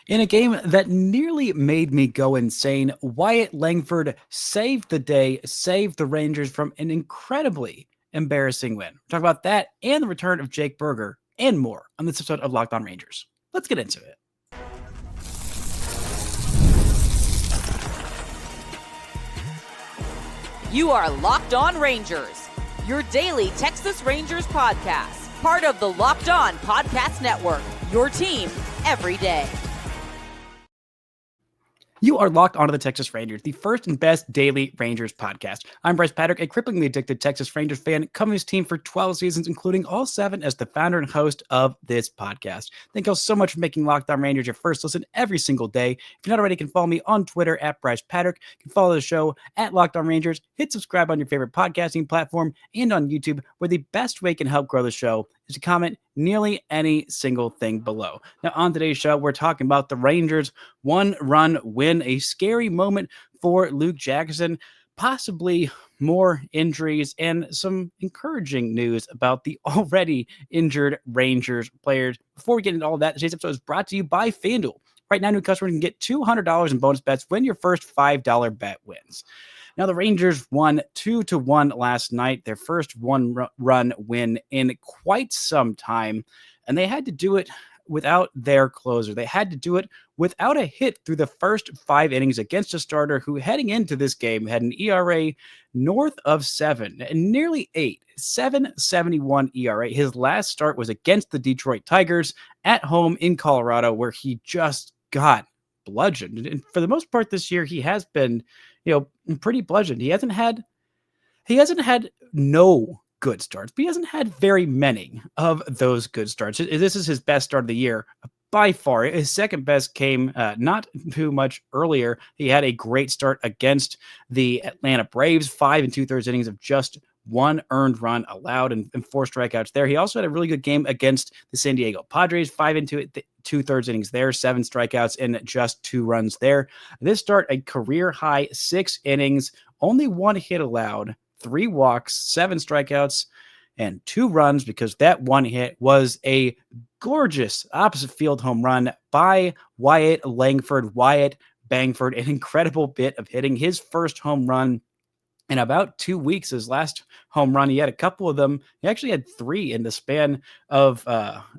In a game that nearly made me go insane, Wyatt Langford saved the day, saved the Rangers from an incredibly embarrassing win. Talk about that and the return of Jake Berger and more on this episode of Locked On Rangers. Let's get into it. You are Locked On Rangers, your daily Texas Rangers podcast, part of the Locked On Podcast Network, your team every day. You are locked onto the Texas Rangers, the first and best daily Rangers podcast. I'm Bryce Patrick, a cripplingly addicted Texas Rangers fan, covering this team for 12 seasons, including all 7 as the founder and host of this podcast. Thank you all so much for making Locked On Rangers your first listen every single day. If you're not already, you can follow me on Twitter at Bryce Patrick. You can follow the show at Locked On Rangers. Hit subscribe on your favorite podcasting platform and on YouTube, where the best way you can help grow the show is to comment nearly any single thing below. Now, on today's show, we're talking about the Rangers' one-run win, a scary moment for Luke Jackson, possibly more injuries, and some encouraging news about the already injured Rangers players. Before we get into all of that, today's episode is brought to you by FanDuel. Right now, new customers can get $200 in bonus bets when your first $5 bet wins. Now, the Rangers won 2-1 last night, their first one-run win in quite some time, and they had to do it without their closer. They had to do it without a hit through the first 5 innings against a starter who, heading into this game, had an ERA north of 7 and nearly 8, 7.71 ERA. His last start was against the Detroit Tigers at home in Colorado, where he just got bludgeoned. And for the most part this year, he has been, pretty bludgeoned. He hasn't had no good starts, but he hasn't had very many of those good starts. This is his best start of the year by far. His second best came not too much earlier. He had a great start against the Atlanta Braves, 5 2/3 innings of just 1 earned run allowed and 4 strikeouts there. He also had a really good game against the San Diego Padres, 5 2/3 innings there, 7 strikeouts and just 2 runs there. This start, a career high 6 innings, only 1 hit allowed, 3 walks, 7 strikeouts, and 2 runs, because that 1 hit was a gorgeous opposite field home run by Wyatt Langford. Wyatt Bangford, an incredible bit of hitting. His first home run in about 2 weeks. His last home run, he had a couple of them. He actually had 3 in the span of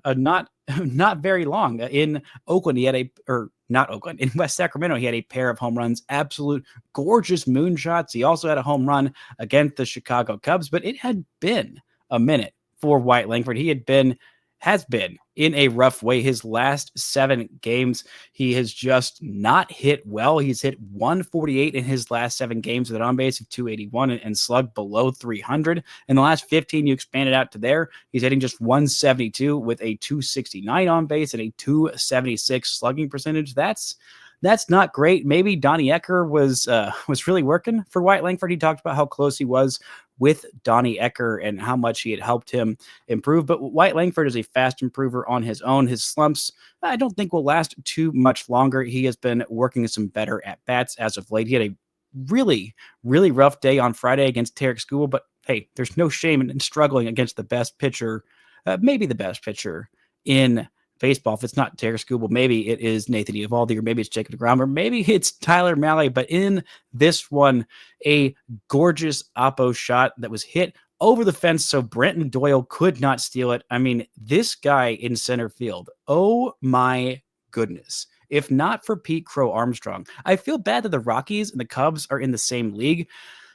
not very long. In Oakland, in West Sacramento, he had a pair of home runs, absolute gorgeous moonshots. He also had a home run against the Chicago Cubs, but it had been a minute for Wyatt Langford. He has been in a rough way. His last 7 games, he has just not hit well. He's hit 148 in his last 7 games with an on base of 281 and slugged below 300. In the last 15, you expand it out to there, he's hitting just 172 with a 269 on base and a 276 slugging percentage. That's not great. Maybe Donnie Ecker was really working for Wyatt Langford. He talked about how close he was with Donnie Ecker and how much he had helped him improve. But Wyatt Langford is a fast improver on his own. His slumps, I don't think, will last too much longer. He has been working some better at-bats as of late. He had a really, really rough day on Friday against Tarek Skubal, but hey, there's no shame in struggling against the best pitcher, maybe the best pitcher in baseball. If it's not Tarek Skubal, maybe it is Nathan Eovaldi, or maybe it's Jacob deGrom, or maybe it's Tyler Mahle. But in this one, a gorgeous oppo shot that was hit over the fence so Brenton Doyle could not steal it. I mean, this guy in center field, oh my goodness. If not for Pete Crow Armstrong, I feel bad that the Rockies and the Cubs are in the same league,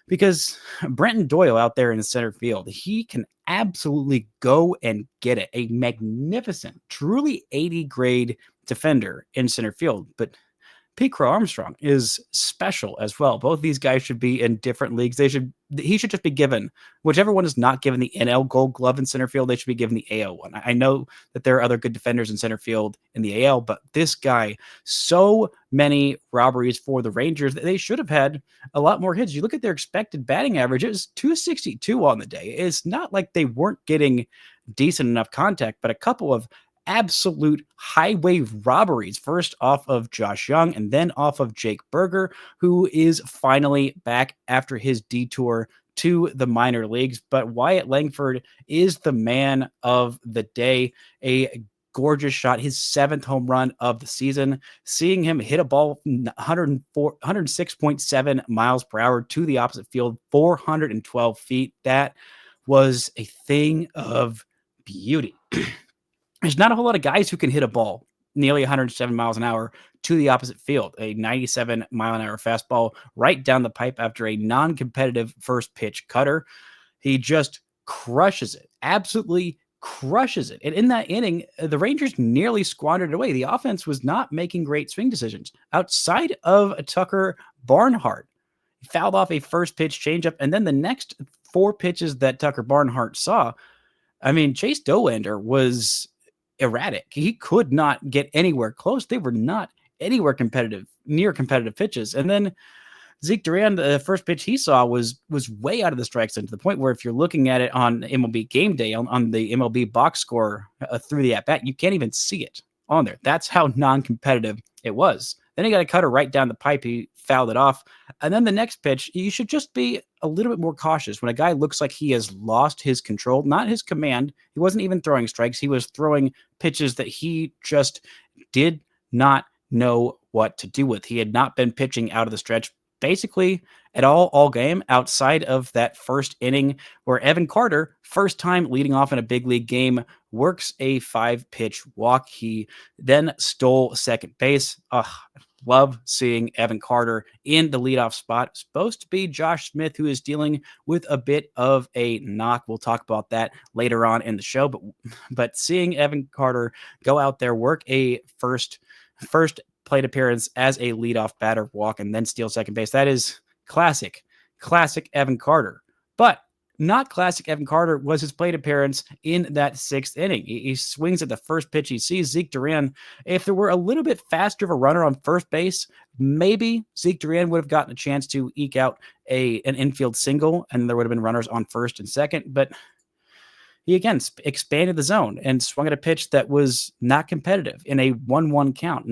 because Brenton Doyle out there in the center field, he can absolutely go and get it. A magnificent, truly 80 grade defender in center field. But Pete Crow Armstrong is special as well. Both these guys should be in different leagues. He should just be given, whichever one is not given the NL Gold Glove in center field, they should be given the AL one. I know that there are other good defenders in center field in the AL, but this guy, so many robberies for the Rangers, they should have had a lot more hits. You look at their expected batting average, it was 262 on the day. It's not like they weren't getting decent enough contact, but a couple of absolute highway robberies, first off of Josh Young and then off of Jake Berger, who is finally back after his detour to the minor leagues. But Wyatt Langford is the man of the day. A gorgeous shot, his 7th home run of the season. Seeing him hit a ball 106.7 miles per hour to the opposite field, 412 feet. That was a thing of beauty. There's not a whole lot of guys who can hit a ball nearly 107 miles an hour to the opposite field. A 97 mile an hour fastball right down the pipe after a non-competitive first pitch cutter. He just crushes it, absolutely crushes it. And in that inning, the Rangers nearly squandered it away. The offense was not making great swing decisions. Outside of Tucker Barnhart, he fouled off a first pitch changeup, and then the next 4 pitches that Tucker Barnhart saw, I mean, Chase Dollander was erratic. He could not get anywhere close. They were not anywhere near competitive pitches. And then Zeke Duran, the first pitch he saw was way out of the strike zone, to the point where if you're looking at it on MLB Game Day, on the MLB box score through the at-bat, you can't even see it on there. That's how non-competitive it was. Then he got a cutter right down the pipe. He fouled it off. And then the next pitch, you should just be a little bit more cautious. When a guy looks like he has lost his control, not his command, he wasn't even throwing strikes. He was throwing pitches that he just did not know what to do with. He had not been pitching out of the stretch basically at all game, outside of that first inning where Evan Carter, first time leading off in a big league game, works a 5-pitch walk. He then stole second base. Love seeing Evan Carter in the leadoff spot. Supposed to be Josh Smith, who is dealing with a bit of a knock. We'll talk about that later on in the show. But seeing Evan Carter go out there, work a first plate appearance as a leadoff batter, walk, and then steal second base, that is classic Evan Carter. But not classic Evan Carter was his plate appearance in that 6th inning. He swings at the first pitch he sees. Zeke Duran, if there were a little bit faster of a runner on first base, maybe Zeke Duran would have gotten a chance to eke out an infield single, and there would have been runners on first and second. But he again expanded the zone and swung at a pitch that was not competitive in a 1-1 count.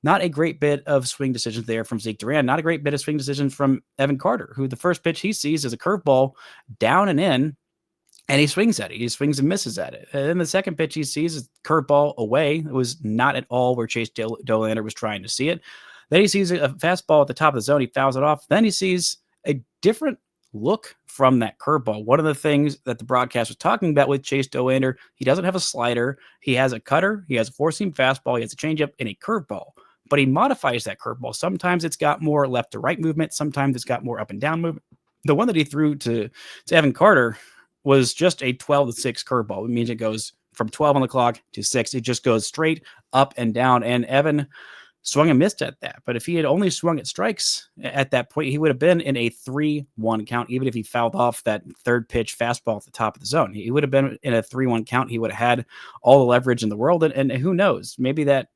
Not a great bit of swing decisions there from Zeke Duran. Not a great bit of swing decisions from Evan Carter, who the first pitch he sees is a curveball down and in, and he swings at it. He swings and misses at it. And then the second pitch he sees is curveball away. It was not at all where Chase Dollander was trying to see it. Then he sees a fastball at the top of the zone. He fouls it off. Then he sees a different look from that curveball. One of the things that the broadcast was talking about with Chase Dollander, he doesn't have a slider. He has a cutter. He has a 4-seam fastball. He has a changeup and a curveball. But he modifies that curveball. Sometimes it's got more left to right movement. Sometimes it's got more up and down movement. The one that he threw to Evan Carter was just a 12-6 curveball. It means it goes from 12 on the clock to 6. It just goes straight up and down. And Evan swung and missed at that. But if he had only swung at strikes at that point, he would have been in a 3-1 count, even if he fouled off that third pitch fastball at the top of the zone. He would have been in a 3-1 count. He would have had all the leverage in the world. And who knows? Maybe that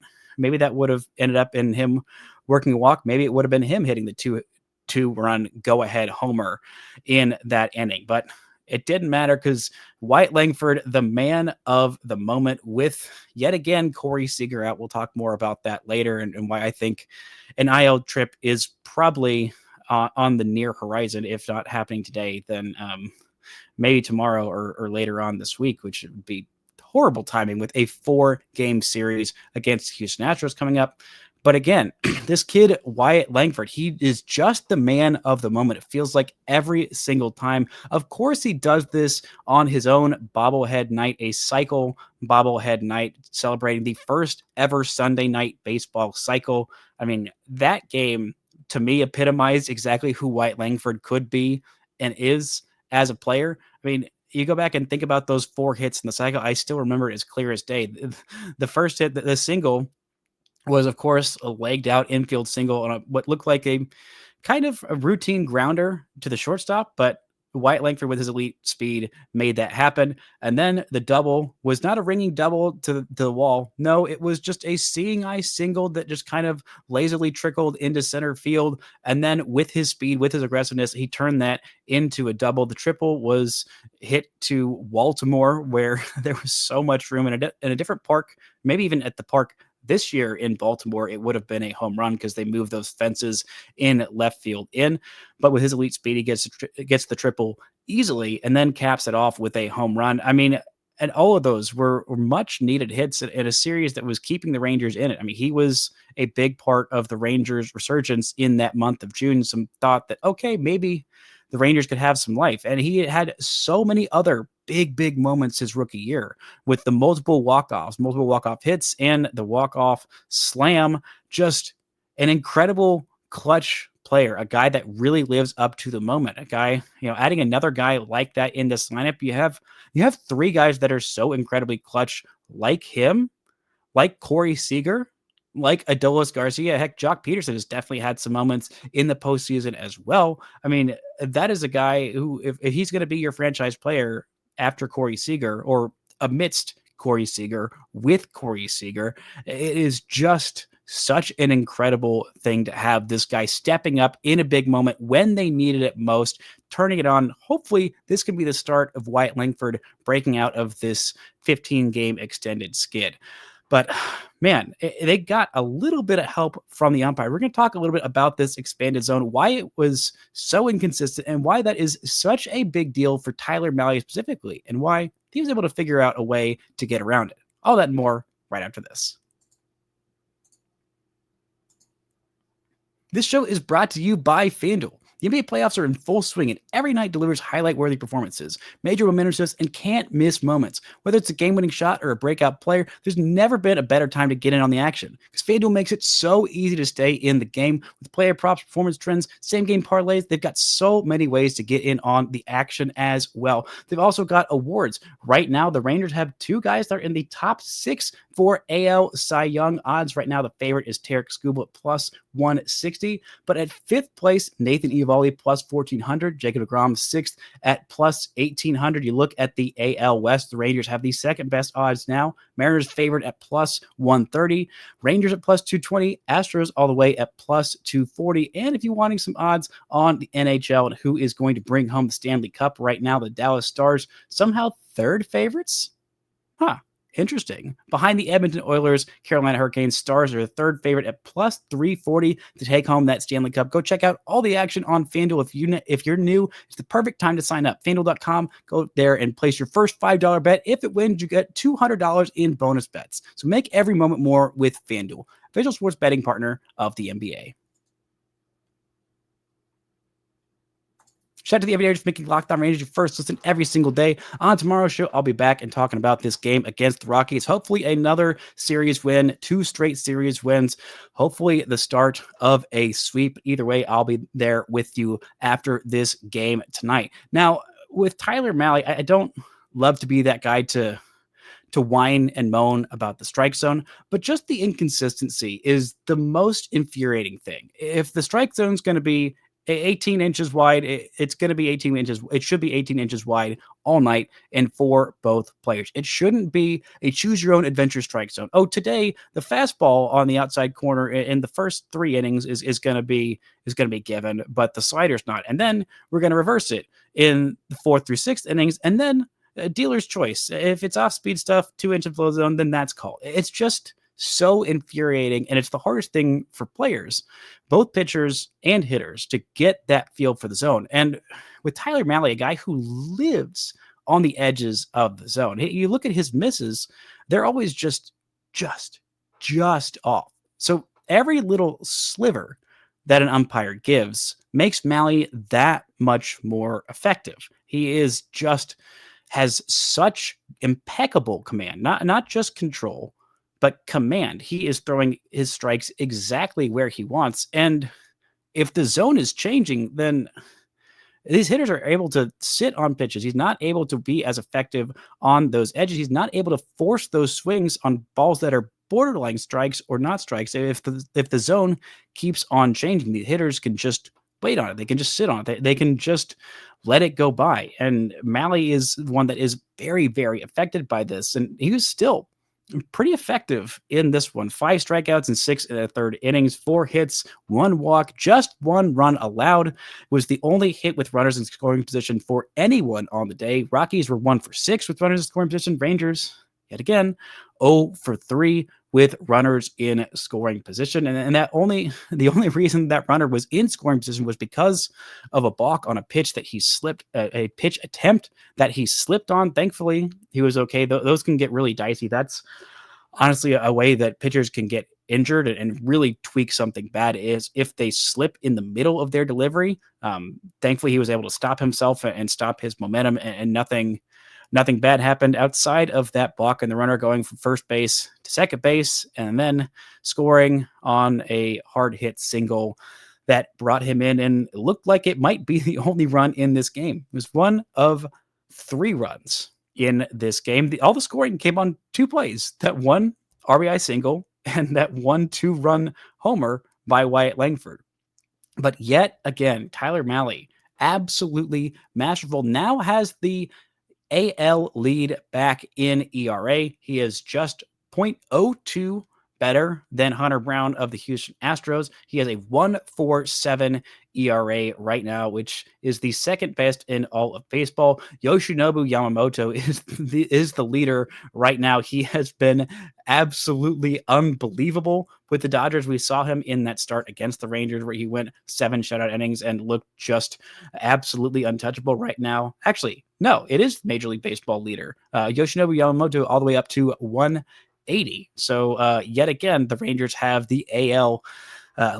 would have ended up in him working a walk. Maybe it would have been him hitting the two-run go-ahead homer in that inning. But it didn't matter because Wyatt Langford, the man of the moment, with yet again Corey Seager out. We'll talk more about that later and why I think an IL trip is probably on the near horizon, if not happening today, then maybe tomorrow or later on this week, which would be horrible timing with a 4-game series against Houston Astros coming up. But again, this kid, Wyatt Langford, he is just the man of the moment. It feels like every single time. Of course, he does this on his own bobblehead night, a cycle bobblehead night, celebrating the first ever Sunday night baseball cycle. I mean, that game, to me, epitomized exactly who Wyatt Langford could be and is as a player. I mean, you go back and think about those 4 hits in the cycle. I still remember it as clear as day. The first hit, the single, was, of course, a legged out infield single on what looked like a kind of a routine grounder to the shortstop, but Wyatt Langford with his elite speed made that happen. And then the double was not a ringing double to the wall. No, it was just a seeing eye single that just kind of lazily trickled into center field. And then with his speed, with his aggressiveness, he turned that into a double. The triple was hit to Baltimore, where there was so much room in a different park, maybe even at the park this year in Baltimore, it would have been a home run because they moved those fences in left field in. But with his elite speed, he gets the triple easily and then caps it off with a home run. I mean, And all of those were much needed hits in a series that was keeping the Rangers in it. I mean, he was a big part of the Rangers' resurgence in that month of June. Some thought that, okay, maybe the Rangers could have some life. And he had so many other big moments his rookie year with the multiple walk-offs, multiple walk-off hits, and the walk-off slam. Just an incredible clutch player, a guy that really lives up to the moment, a guy, adding another guy like that in this lineup. You have three guys that are so incredibly clutch, like him, like Corey Seager, like Adolis Garcia. Heck, Jock Peterson has definitely had some moments in the postseason as well. I mean, that is a guy who, if he's going to be your franchise player after Corey Seager or amidst Corey Seager with Corey Seager, it is just such an incredible thing to have this guy stepping up in a big moment when they needed it most, turning it on. Hopefully, this can be the start of Wyatt Langford breaking out of this 15-game extended skid. But man, they got a little bit of help from the umpire. We're going to talk a little bit about this expanded zone, why it was so inconsistent, and why that is such a big deal for Tyler Mahle specifically, and why he was able to figure out a way to get around it. All that and more right after this. This show is brought to you by FanDuel. The NBA playoffs are in full swing, and every night delivers highlight-worthy performances, major momentum shifts, and can't-miss moments. Whether it's a game-winning shot or a breakout player, there's never been a better time to get in on the action, because FanDuel makes it so easy to stay in the game with player props, performance trends, same-game parlays. They've got so many ways to get in on the action as well. They've also got awards. Right now, the Rangers have two guys that are in the top 6 for AL Cy Young odds. Right now, the favorite is Tarek Skubal at plus 160, but at 5th place, Nathan Eovaldi plus 1,400, Jacob deGrom 6th at plus 1,800. You look at the AL West, the Rangers have the second best odds now. Mariners favored at plus 130, Rangers at plus 220, Astros all the way at plus 240. And if you're wanting some odds on the NHL and who is going to bring home the Stanley Cup right now, the Dallas Stars somehow third favorites? Interesting. Behind the Edmonton Oilers, Carolina Hurricanes, Stars are the third favorite at plus 340 to take home that Stanley Cup. Go check out all the action on FanDuel. If you're new, it's the perfect time to sign up. FanDuel.com. Go there and place your first $5 bet. If it wins, you get $200 in bonus bets. So make every moment more with FanDuel, official sports betting partner of the NBA. Shout out to the everydayers for making Locked On Rangers your first listen every single day. On tomorrow's show, I'll be back and talking about this game against the Rockies. Hopefully another series win, 2 straight series wins. Hopefully the start of a sweep. Either way, I'll be there with you after this game tonight. Now, with Tyler Mahle, I don't love to be that guy to whine and moan about the strike zone, but just the inconsistency is the most infuriating thing. If the strike zone is going to be 18 inches wide, it's going to be 18 inches. It should be 18 inches wide all night and for both players. It shouldn't be a choose your own adventure strike zone. Oh, today the fastball on the outside corner in the first 3 innings is going to be given, but the slider's not. And then we're going to reverse it in the 4th through 6th innings, and then dealer's choice. If it's off speed stuff, 2-inch flow zone, then that's called. It's just so infuriating, and it's the hardest thing for players, both pitchers and hitters, to get that feel for the zone. And with Tyler Mahle, a guy who lives on the edges of the zone, you look at his misses, they're always just off. So every little sliver that an umpire gives makes Mahle that much more effective. He has such impeccable command, not just control, but command. He is throwing his strikes exactly where he wants. And if the zone is changing, then these hitters are able to sit on pitches. He's not able to be as effective on those edges. He's not able to force those swings on balls that are borderline strikes or not strikes. If the zone keeps on changing, the hitters can just wait on it. They can just sit on it. They can just let it go by. And Mahle is one that is very, very affected by this. And he was still pretty effective in this one. 5 strikeouts and 6 in the 3rd innings, 4 hits, 1 walk, just 1 run allowed. It was the only hit with runners in scoring position for anyone on the day. Rockies were 1 for 6 with runners in scoring position. Rangers, yet again, 0 for 3 with runners in scoring position. And that the only reason that runner was in scoring position was because of a balk on a pitch that he slipped, a pitch attempt that he slipped on. Thankfully, he was okay. Those can get really dicey. That's honestly a way that pitchers can get injured and really tweak something bad is if they slip in the middle of their delivery. Thankfully, he was able to stop himself and stop his momentum, and nothing bad happened outside of that block and the runner going from first base to second base and then scoring on a hard hit single that brought him in, and it looked like it might be the only run in this game. It was one of 3 runs in this game. All the scoring came on 2 plays, that one RBI single and that 1 2-run homer by Wyatt Langford. But yet again, Tyler Mahle, absolutely masterful, now has the AL lead back in ERA. He is just 0.02 better than Hunter Brown of the Houston Astros. He has a 1.47 ERA right now, which is the second best in all of baseball. Yoshinobu Yamamoto is the leader right now. He has been absolutely unbelievable with the Dodgers. We saw him in that start against the Rangers where he went 7 shutout innings and looked just absolutely untouchable right now. Actually, no, it is Major League Baseball leader. Yoshinobu Yamamoto all the way up to 180. So yet again, the Rangers have the AL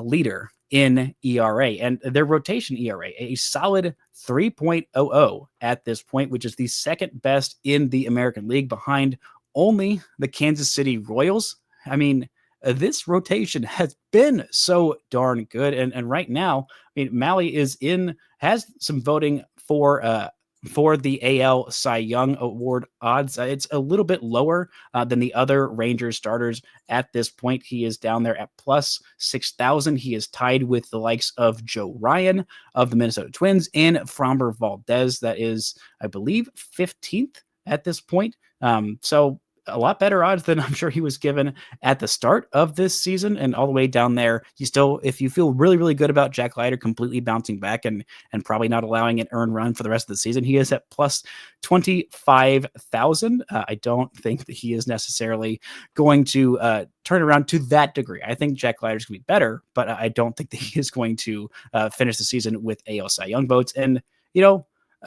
leader in ERA, and their rotation ERA, a solid 3.00 at this point, which is the second best in the American League behind only the Kansas City Royals. I mean, this rotation has been so darn good. And right now, I mean, Mahle has some voting for the AL Cy Young Award odds. It's a little bit lower than the other Rangers starters at this point. He is down there at plus 6,000. He is tied with the likes of Joe Ryan of the Minnesota Twins and Framber Valdez. That is, I believe, 15th at this point. So a lot better odds than I'm sure he was given at the start of this season, and all the way down there. You still, if you feel really, really good about Jack Leiter completely bouncing back and probably not allowing an earned run for the rest of the season, he is at plus 25,000. I don't think that he is necessarily going to turn around to that degree. I think Jack Leiter is going to be better, but I don't think that he is going to finish the season with AL Cy Young votes. And,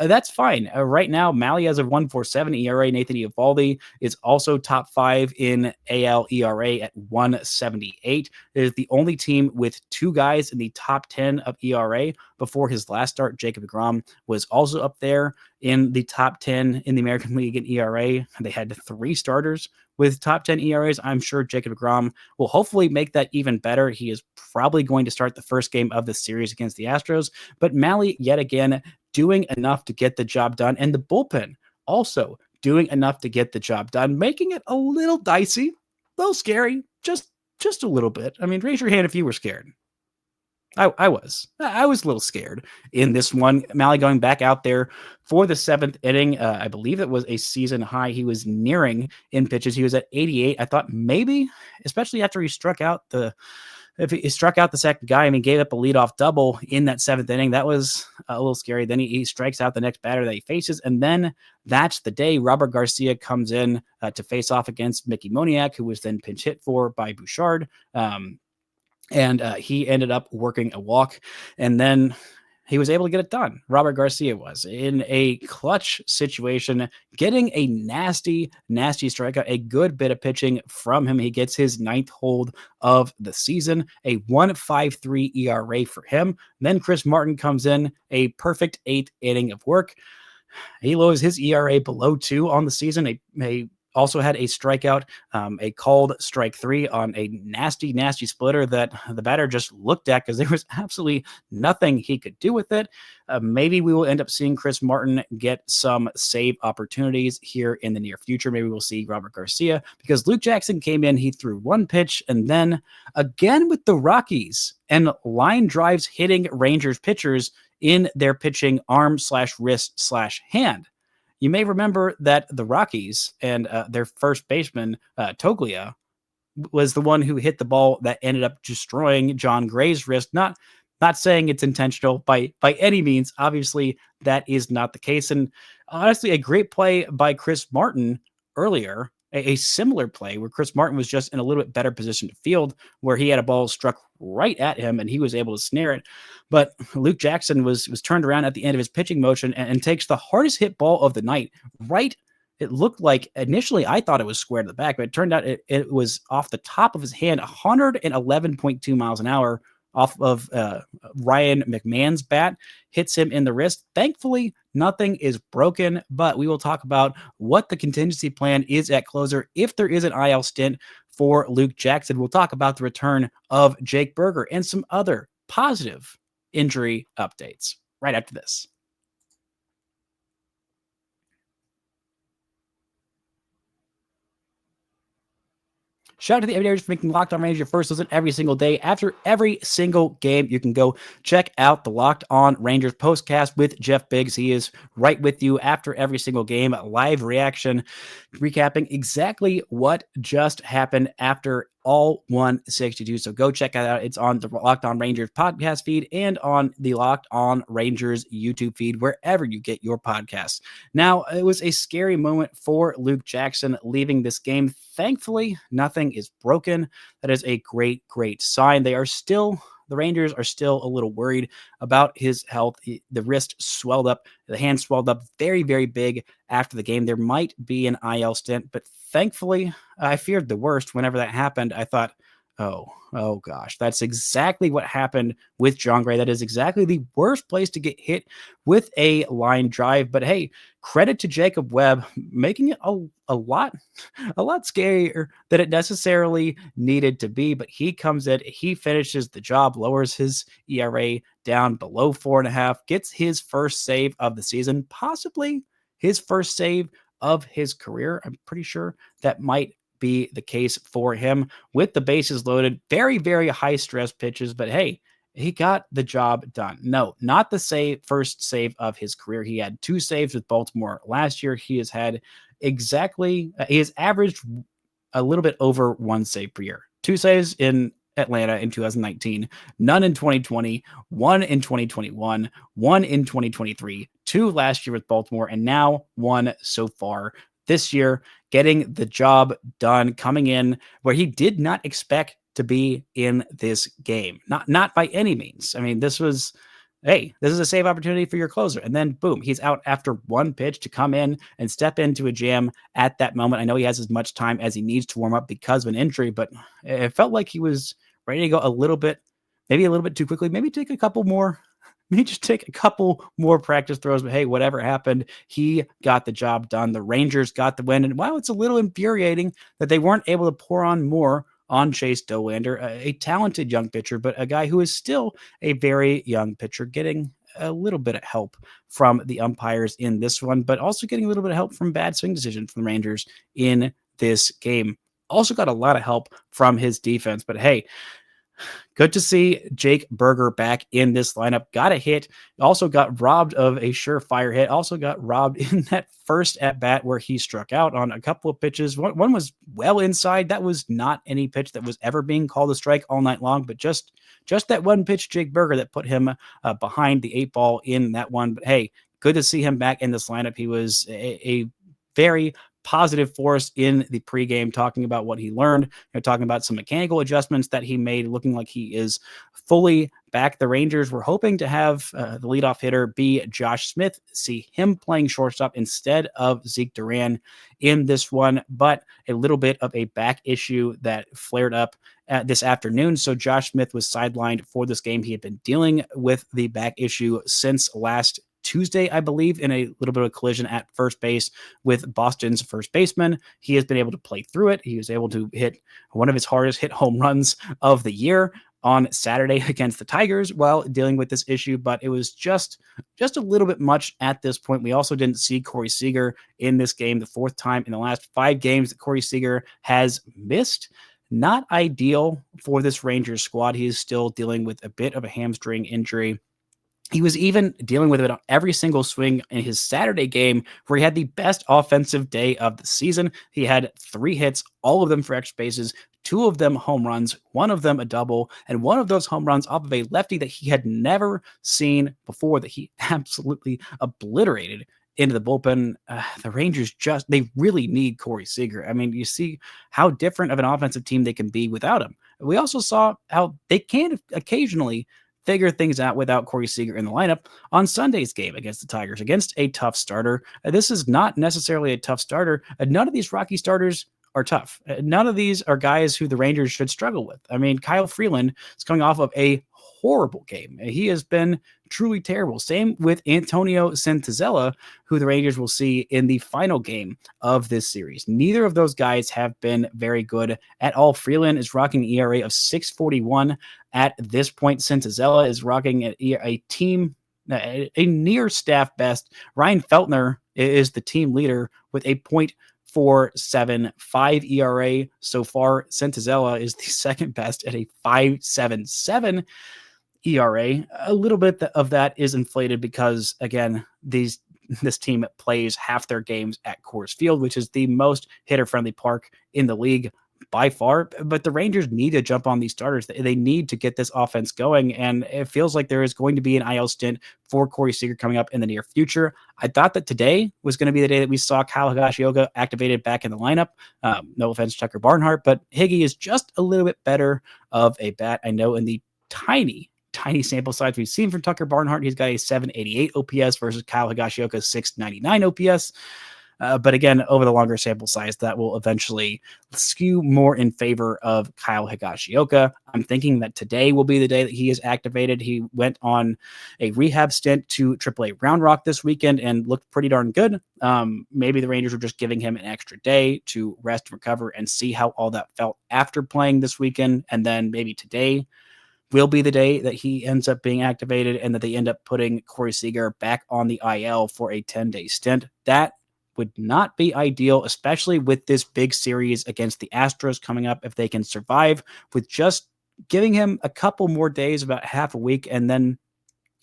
that's fine. Right now, Mahle has a 1.47 ERA. Nathan Eovaldi is also top 5 in AL ERA at 1.78. It is the only team with 2 guys in the top 10 of ERA. Before his last start, Jacob deGrom was also up there in the top 10 in the American League in ERA. They had 3 starters with top 10 ERAs. I'm sure Jacob deGrom will hopefully make that even better. He is probably going to start the first game of the series against the Astros, but Mahle yet again doing enough to get the job done, and the bullpen also doing enough to get the job done, making it a little dicey, a little scary, just a little bit. I mean, raise your hand if you were scared. I was a little scared in this one. Mahle going back out there for the 7th inning. I believe it was a season high. He was nearing in pitches. He was at 88. I thought maybe, especially after he struck out the second guy, I mean, gave up a leadoff double in that 7th inning. That was a little scary. Then he strikes out the next batter that he faces. And then that's the day Robert Garcia comes in to face off against Mickey Moniak, who was then pinch hit for by Bouchard. And he ended up working a walk, and then he was able to get it done. Robert Garcia was in a clutch situation, getting a nasty strikeout, a good bit of pitching from him. He gets his 9th hold of the season, a 1.53 ERA for him. Then Chris Martin comes in, a perfect 8th inning of work. He lowers his ERA below 2 on the season. Also had a strikeout, a called strike 3 on a nasty splitter that the batter just looked at because there was absolutely nothing he could do with it. Maybe we will end up seeing Chris Martin get some save opportunities here in the near future. Maybe we'll see Robert Garcia, because Luke Jackson came in, he threw 1 pitch, and then again with the Rockies and line drives hitting Rangers pitchers in their pitching arm/wrist/hand. You may remember that the Rockies and their first baseman, Toglia, was the one who hit the ball that ended up destroying John Gray's wrist. Not saying it's intentional by any means. Obviously, that is not the case. And honestly, a great play by Chris Martin earlier a similar play where Chris Martin was just in a little bit better position to field, where he had a ball struck right at him and he was able to snare it. But Luke Jackson was turned around at the end of his pitching motion and takes the hardest hit ball of the night right. It looked like initially I thought it was square to the back, but it turned out it was off the top of his hand, 111.2 miles an hour off of Ryan McMahon's bat, hits him in the wrist. Thankfully, nothing is broken, but we will talk about what the contingency plan is at closer if there is an IL stint for Luke Jackson. We'll talk about the return of Jake Berger and some other positive injury updates right after this. Shout out to the Everydayers for making Locked On Rangers your first listen every single day. After every single game, you can go check out the Locked On Rangers postcast with Jeff Biggs. He is right with you after every single game, live reaction, recapping exactly what just happened after all 162. So go check it out. It's on the Locked On Rangers podcast feed and on the Locked On Rangers YouTube feed, wherever you get your podcasts. Now, it was a scary moment for Luke Jackson leaving this game. Thankfully, nothing is broken. That is a great, great sign. The Rangers are still a little worried about his health. The wrist swelled up, the hand swelled up very, very big after the game. There might be an IL stint, but thankfully, I feared the worst. Whenever that happened, I thought, oh gosh, that's exactly what happened with John Gray. That is exactly the worst place to get hit with a line drive. But hey, credit to Jacob Webb, making it a lot scarier than it necessarily needed to be. But he comes in, he finishes the job, lowers his ERA down below 4.5, gets his first save of the season, possibly his first save of his career. I'm pretty sure that might be the case for him with the bases loaded. Very, very high stress pitches, but hey, he got the job done. No, not the first save of his career. He had 2 saves with Baltimore last year. He has averaged a little bit over 1 save per year. 2 saves in Atlanta in 2019, none in 2020, 1 in 2021, 1 in 2023, 2 last year with Baltimore, and now 1 so far this year, getting the job done, coming in where he did not expect to be in this game. Not by any means. I mean, this is a save opportunity for your closer. And then boom, he's out after 1 pitch to come in and step into a jam at that moment. I know he has as much time as he needs to warm up because of an injury, but it felt like he was ready to go maybe a little bit too quickly. Maybe take a couple more practice throws, but hey, whatever happened, he got the job done. The Rangers got the win. And wow, it's a little infuriating that they weren't able to pour on more on Chase Dollander, a talented young pitcher, but a guy who is still a very young pitcher, getting a little bit of help from the umpires in this one, but also getting a little bit of help from bad swing decisions from the Rangers in this game. Also got a lot of help from his defense, but hey, good to see Jake Berger back in this lineup. Got a hit. Also got robbed of a surefire hit. Also got robbed in that first at bat where he struck out on a couple of pitches. One was well inside. That was not any pitch that was ever being called a strike all night long, but just that one pitch, Jake Berger, that put him behind the 8 ball in that one. But hey, good to see him back in this lineup. He was a very positive force in the pregame, talking about what he learned, talking about some mechanical adjustments that he made, looking like he is fully back. The Rangers were hoping to have the leadoff hitter be Josh Smith, see him playing shortstop instead of Zeke Duran in this one, but a little bit of a back issue that flared up this afternoon. So Josh Smith was sidelined for this game. He had been dealing with the back issue since last Tuesday, I believe, in a little bit of a collision at first base with Boston's first baseman. He has been able to play through it. He was able to hit one of his hardest hit home runs of the year on Saturday against the Tigers while dealing with this issue, but it was just a little bit much at this point. We also didn't see Corey Seager in this game, the 4th time in the last 5 games that Corey Seager has missed. Not ideal for this Rangers squad. He is still dealing with a bit of a hamstring injury. He was even dealing with it on every single swing in his Saturday game, where he had the best offensive day of the season. He had 3 hits, all of them for extra bases, 2 of them home runs, 1 of them a double, and 1 of those home runs off of a lefty that he had never seen before, that he absolutely obliterated into the bullpen, the Rangers they really need Corey Seager. I mean, you see how different of an offensive team they can be without him. We also saw how they can occasionally figure things out without Corey Seager in the lineup on Sunday's game against the Tigers, against a tough starter. This is not necessarily a tough starter. None of these Rocky starters are tough. None of these are guys who the Rangers should struggle with. I mean, Kyle Freeland is coming off of a horrible game. He has been truly terrible. Same with Antonio Santazella, who the Rangers will see in the final game of this series. Neither of those guys have been very good at all. Freeland is rocking an ERA of 6.41 at this point. Santazella is rocking a near staff best. Ryan Feltner is the team leader with a .475 ERA so far. Santazella is the second best at a 5.77 ERA. A little bit of that is inflated because, again, this team plays half their games at Coors Field, which is the most hitter-friendly park in the league by far. But the Rangers need to jump on these starters. They need to get this offense going, and it feels like there is going to be an IL stint for Corey Seager coming up in the near future. I thought that today was going to be the day that we saw Kyle Higashioka activated back in the lineup. No offense, Tucker Barnhart, but Higgy is just a little bit better of a bat. I know in the tiny sample size we've seen from Tucker Barnhart, he's got a 788 OPS versus Kyle Higashioka's 699 OPS. But again, over the longer sample size, that will eventually skew more in favor of Kyle Higashioka. I'm thinking that today will be the day that he is activated. He went on a rehab stint to AAA Round Rock this weekend and looked pretty darn good. Maybe the Rangers were just giving him an extra day to rest and recover and see how all that felt after playing this weekend. And then maybe today will be the day that he ends up being activated and that they end up putting Corey Seager back on the IL for a 10-day stint. That would not be ideal, especially with this big series against the Astros coming up. If they can survive with just giving him a couple more days, about half a week, and then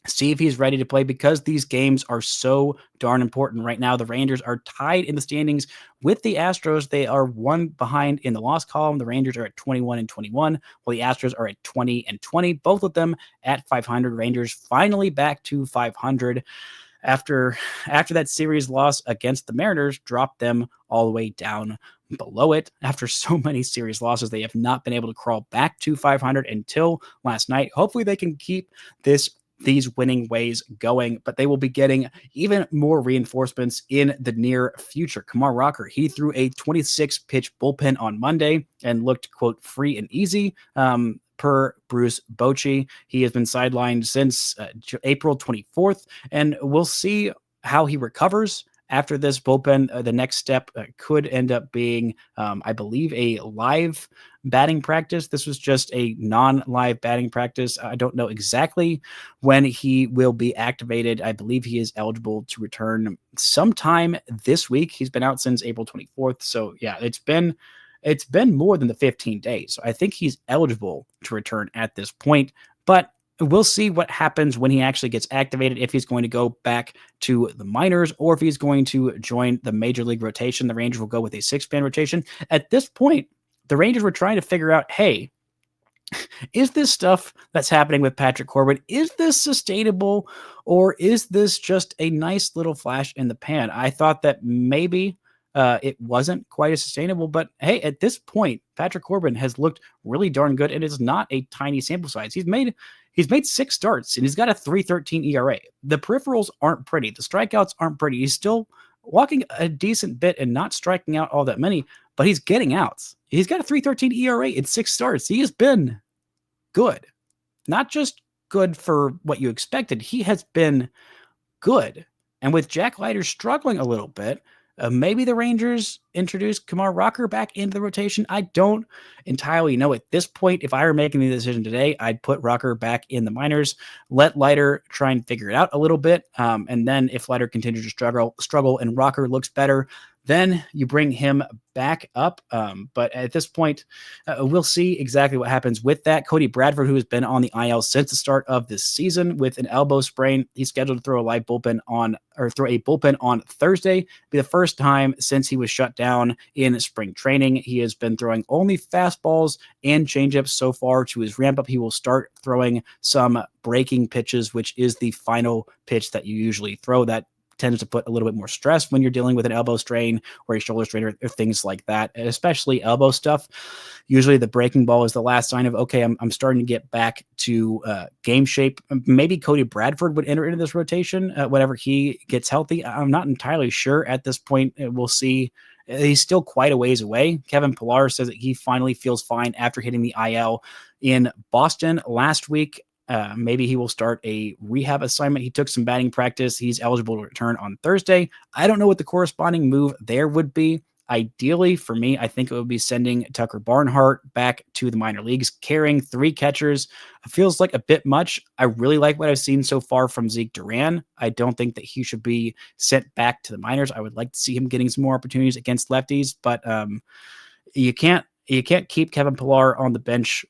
see if he's ready to play, because these games are so darn important right now. The Rangers are tied in the standings with the Astros. They are one behind in the loss column. The Rangers are at 21-21, while the Astros are at 20-20, both of them at 500. Rangers finally back to 500 after that series loss against the Mariners dropped them all the way down below it. After so many series losses, they have not been able to crawl back to 500 until last night. Hopefully they can keep these winning ways going, but they will be getting even more reinforcements in the near future. Kumar Rocker, he threw a 26-pitch bullpen on Monday and looked, quote, free and easy. Per Bruce Bochy, he has been sidelined since April 24th, and we'll see how he recovers after this bullpen. The next step could end up being, I believe, a live batting practice. This was just a non-live batting practice. I don't know exactly when he will be activated. I believe he is eligible to return sometime this week. He's been out since April 24th. So yeah, it's been more than the 15 days. So I think he's eligible to return at this point, but we'll see what happens when he actually gets activated, if he's going to go back to the minors or if he's going to join the major league rotation. The Rangers will go with a 6-man rotation. At this point, the Rangers were trying to figure out, hey, is this stuff that's happening with Patrick Corbin, is this sustainable, or is this just a nice little flash in the pan? I thought that maybe it wasn't quite as sustainable, but hey, at this point, Patrick Corbin has looked really darn good, and it's not a tiny sample size. He's made 6 starts, and he's got a 3.13 ERA. The peripherals aren't pretty. The strikeouts aren't pretty. He's still walking a decent bit and not striking out all that many, but he's getting outs. He's got a 3.13 ERA in 6 starts. He has been good. Not just good for what you expected. He has been good. And with Jack Leiter struggling a little bit, maybe the Rangers introduce Kumar Rocker back into the rotation. I don't entirely know at this point. If I were making the decision today, I'd put Rocker back in the minors, let Leiter try and figure it out a little bit. And then if Leiter continues to struggle and Rocker looks better, then you bring him back up. But at this point, we'll see exactly what happens with that. Cody Bradford, who has been on the IL since the start of this season with an elbow sprain, he's scheduled to throw a bullpen on Thursday. It'll be the first time since he was shut down in spring training. He has been throwing only fastballs and changeups so far to his ramp up. He will start throwing some breaking pitches, which is the final pitch that you usually throw. That tends to put a little bit more stress when you're dealing with an elbow strain or a shoulder strain or things like that, especially elbow stuff. Usually the breaking ball is the last sign of, okay, I'm starting to get back to game shape. Maybe Cody Bradford would enter into this rotation whenever he gets healthy. I'm not entirely sure at this point. We'll see. He's still quite a ways away. Kevin Pillar says that he finally feels fine after hitting the IL in Boston last week. Maybe he will start a rehab assignment. He took some batting practice. He's eligible to return on Thursday. I don't know what the corresponding move there would be. Ideally, for me, I think it would be sending Tucker Barnhart back to the minor leagues. Carrying 3 catchers feels like a bit much. I really like what I've seen so far from Zeke Duran. I don't think that he should be sent back to the minors. I would like to see him getting some more opportunities against lefties, but you can't keep Kevin Pillar on the bench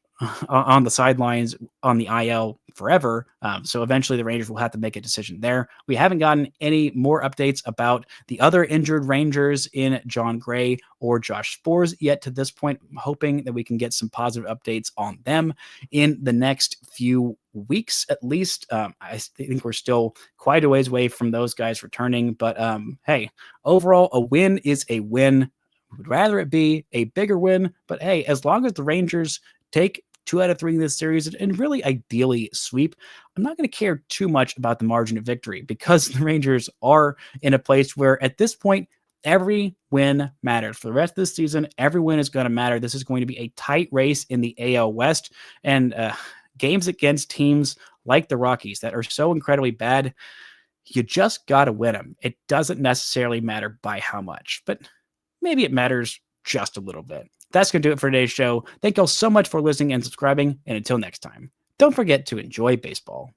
on the sidelines on the IL forever. So eventually the Rangers will have to make a decision there. We haven't gotten any more updates about the other injured Rangers in John Gray or Josh Sborz yet to this point. I'm hoping that we can get some positive updates on them in the next few weeks, at least. I think we're still quite a ways away from those guys returning, but hey, overall, a win is a win. Would rather it be a bigger win, but hey, as long as the Rangers take 2 out of 3 in this series and really ideally sweep, I'm not going to care too much about the margin of victory because the Rangers are in a place where at this point, every win matters. For the rest of this season, every win is going to matter. This is going to be a tight race in the AL West, and games against teams like the Rockies that are so incredibly bad, you just got to win them. It doesn't necessarily matter by how much, but maybe it matters just a little bit. That's going to do it for today's show. Thank you all so much for listening and subscribing. And until next time, don't forget to enjoy baseball.